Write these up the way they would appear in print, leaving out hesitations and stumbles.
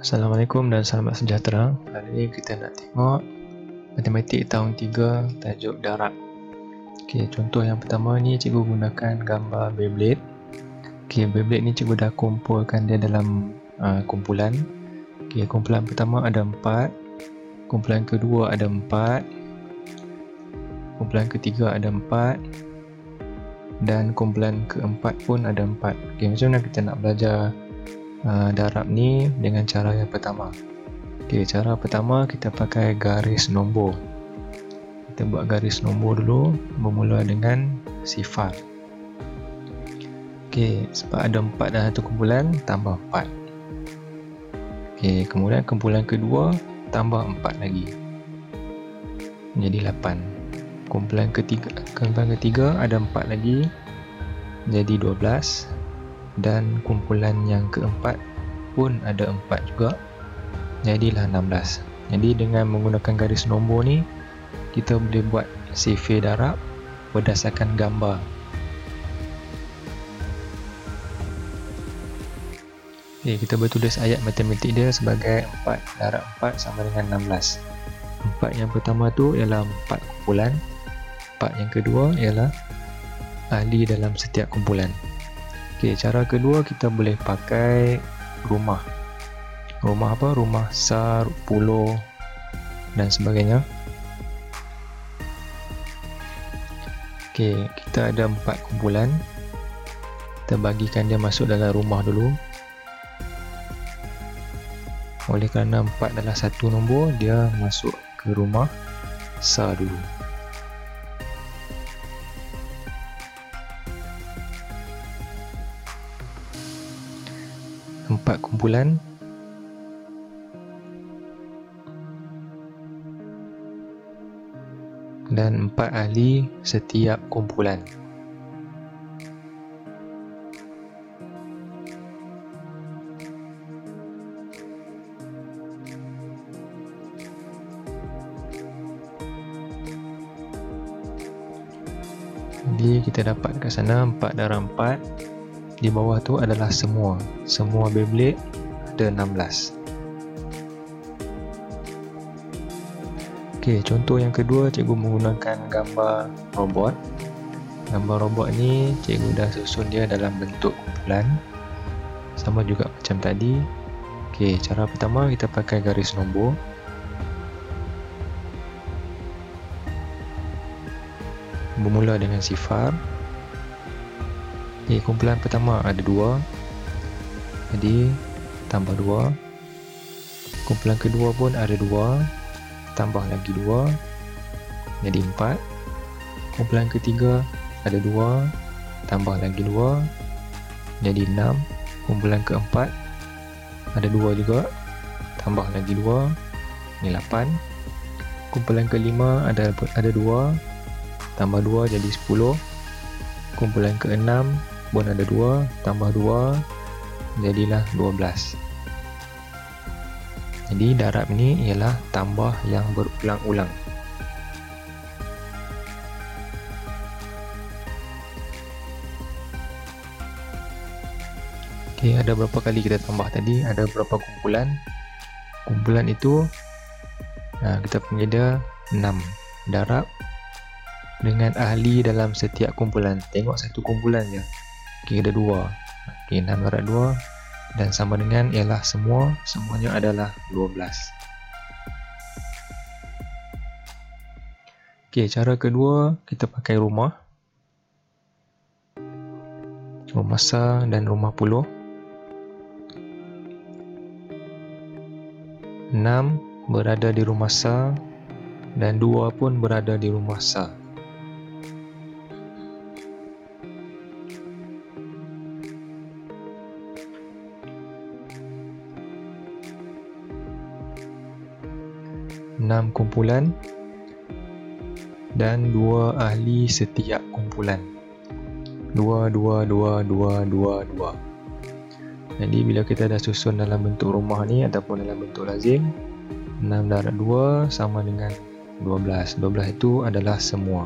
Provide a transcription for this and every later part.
Assalamualaikum dan selamat sejahtera. Hari ini kita nak tengok matematik tahun 3 tajuk darab. Okey, contoh yang pertama ni cikgu gunakan gambar Beyblade. Okey, Beyblade ni cikgu dah kumpulkan dia dalam kumpulan. Okey, kumpulan pertama ada 4, kumpulan kedua ada 4, kumpulan ketiga ada 4 dan kumpulan keempat pun ada 4. Okey, macam mana kita nak belajar darab ni dengan cara yang pertama? Okey, cara pertama kita pakai garis nombor. Kita buat garis nombor dulu, bermula dengan sifar. Okey, sebab ada 4 dalam satu kumpulan, tambah 4. Okey, kemudian kumpulan kedua tambah 4 lagi, jadi 8. Kumpulan ketiga ada 4 lagi, jadi 12. Dan kumpulan yang keempat pun ada 4 juga, jadilah 16. Jadi dengan menggunakan garis nombor ni, kita boleh buat sifir darab berdasarkan gambar. Okay, kita bertulis ayat matematik dia sebagai 4 darab 4 sama dengan 16. 4 yang pertama tu ialah 4 kumpulan, 4 yang kedua ialah ahli dalam setiap kumpulan. Okay, cara kedua kita boleh pakai rumah. Rumah apa? Rumah sar, puluh dan sebagainya. Okey, kita ada 4 kumpulan. Kita bagikan dia masuk dalam rumah dulu. Oleh kerana 4 adalah satu nombor, dia masuk ke rumah sar dulu. Empat kumpulan dan 4 ahli setiap kumpulan. Jadi kita dapat kat sana 4 darab 4. Di bawah tu adalah semua Beyblade ada 16. Okey, contoh yang kedua cikgu menggunakan gambar robot. Gambar robot ni cikgu dah susun dia dalam bentuk kumpulan, sama juga macam tadi. Okey, cara pertama kita pakai garis nombor. Bermula dengan sifar. Okey, kumpulan pertama ada 2, jadi tambah 2. Kumpulan kedua pun ada 2, tambah lagi 2, jadi 4. Kumpulan ketiga ada 2, tambah lagi 2, jadi 6. Kumpulan keempat ada 2 juga, tambah lagi 2, ini 8. Kumpulan kelima ada 2, tambah 2 jadi 10. Kumpulan keenam pun ada 2, tambah 2, jadilah 12. Jadi darab ni ialah tambah yang berulang-ulang. Okey, ada berapa kali kita tambah tadi? Ada berapa kumpulan? Kumpulan itu kita panggil dia 6. Darab dengan ahli dalam setiap kumpulan. Tengok satu kumpulan je. Okey, ada 2. Okey, 6 darab 2 dan sama dengan ialah semuanya adalah 12. Okey, cara kedua kita pakai rumah. Rumah sar dan rumah puluh. 6 berada di rumah sar dan 2 pun berada di rumah sar. Enam kumpulan dan 2 ahli setiap kumpulan. 2, 2, 2, 2, 2, 2. Jadi bila kita dah susun dalam bentuk rumah ni ataupun dalam bentuk lazim, 6 darab 2 sama dengan 12. 12 itu adalah semua.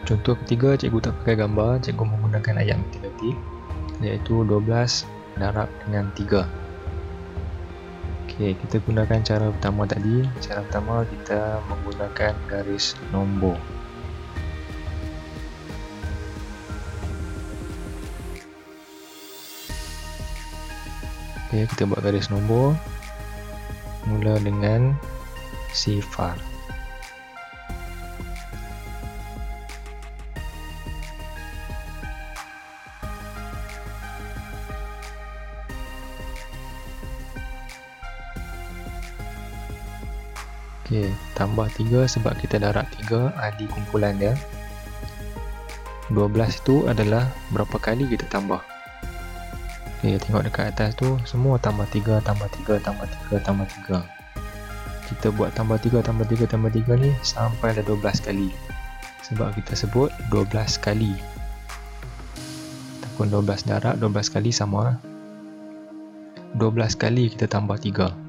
Contoh ketiga, cikgu tak pakai gambar, cikgu menggunakan ayat matematik, iaitu 12 darab dengan 3. Okey, kita gunakan cara pertama tadi. Cara pertama kita menggunakan garis nombor. Okey, kita buat garis nombor. Mula dengan sifar. Okey, tambah 3 sebab kita darab 3 ahli kumpulan dia. 12 itu adalah berapa kali kita tambah. Okey, tengok dekat atas tu semua tambah 3, tambah 3, tambah 3, tambah 3. Kita buat tambah 3, tambah 3, tambah 3 ni sampai dah 12 kali. Sebab kita sebut 12 kali. Ataupun 12 darab 12 kali sama 12 kali kita tambah 3.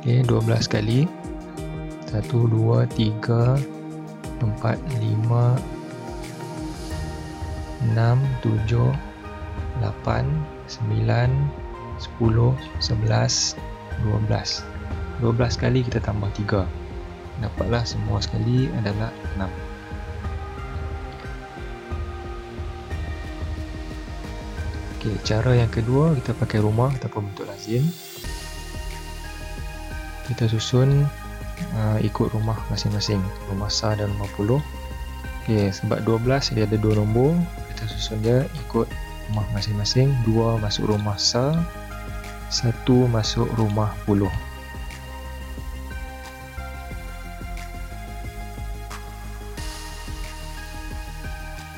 Okey, 12 kali. 1, 2, 3, 4, 5, 6, 7, 8, 9, 10, 11, 12. 12 kali kita tambah 3. Dapatlah semua sekali adalah 6. Okey, cara yang kedua kita pakai rumah ataupun bentuk lazim. Kita susun ikut rumah masing-masing, rumah sah dan rumah puluh. Okey, sebab 12 dia ada 2 nombor, kita susun dia ikut rumah masing-masing. 2 masuk rumah sah, 1 masuk rumah puluh.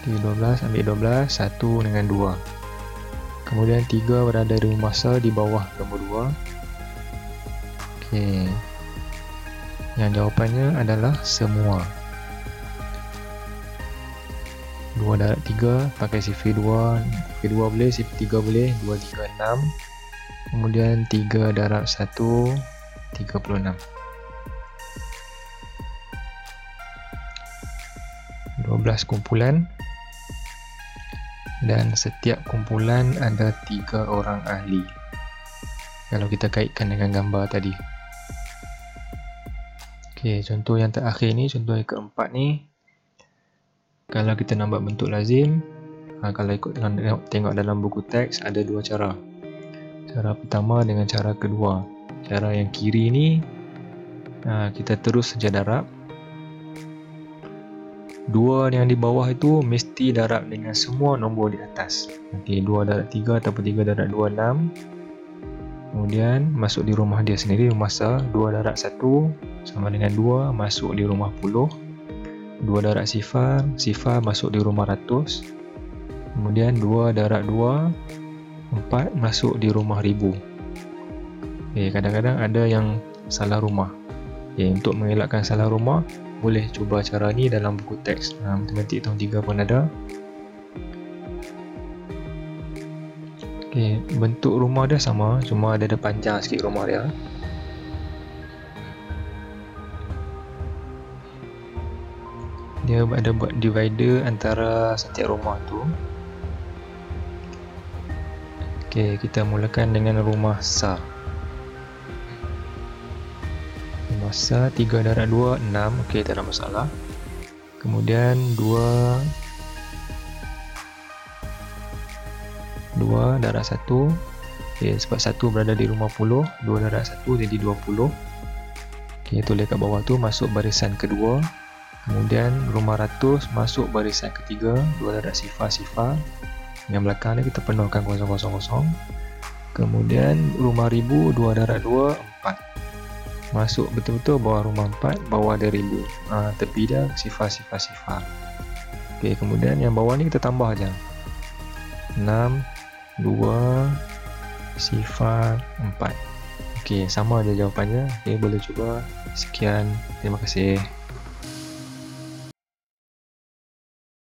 Okey, 12 ambil 12, 1 dengan 2. Kemudian 3 berada di rumah sah di bawah nombor 2. Okey. Yang jawapannya adalah semua. 2 darab 3 pakai sifir 2. Sifir 2 boleh, sifir 3 boleh. 2, 3, 6. Kemudian 3 darab 1, 36. 12 kumpulan. Dan setiap kumpulan ada 3 orang ahli. Kalau kita kaitkan dengan gambar tadi. Okey, contoh yang terakhir ni, contoh yang keempat ni. Kalau kita nak buat bentuk lazim, kalau ikut tengok dalam buku teks ada 2 cara. Cara pertama dengan cara kedua. Cara yang kiri ni kita terus saja darab. 2 yang di bawah itu mesti darab dengan semua nombor di atas. Okey, 2 darab 3 ataupun 3 darab 2, 6. Kemudian masuk di rumah dia sendiri, rumah sah. 2 darab 1 sama dengan 2 masuk di rumah puluh. 2 darab sifar, sifar masuk di rumah ratus. Kemudian 2 darab 2, 4 masuk di rumah ribu. Okay, kadang-kadang ada yang salah rumah. Okay, untuk mengelakkan salah rumah, boleh cuba cara ni dalam buku teks matematik tahun 3 pun ada. Okay, bentuk rumah dia sama, cuma ada panjang sikit rumah dia. Dia ada buat divider antara setiap rumah tu. Okey, kita mulakan dengan rumah sah. Rumah sah 3 darab 2, 6. Okey, tak ada masalah. Kemudian 2 darab 1. Okey, sebab 1 berada di rumah puluh, 2 darab 1 jadi 20. Okey, tulis kat bawah tu masuk barisan kedua. Kemudian rumah ratus masuk barisan ketiga. 2 darab sifar-sifar. Yang belakang ni kita penuhkan 000. Kemudian rumah ribu 2 darab 2, 4. Masuk betul-betul bawah rumah 4, bawah ada ribu. Tepi dia sifar-sifar-sifar. Okey, kemudian yang bawah ni kita tambah aja. 6, 2, sifar 4. Okey, sama aja jawapannya. Okey, boleh cuba. Sekian, terima kasih.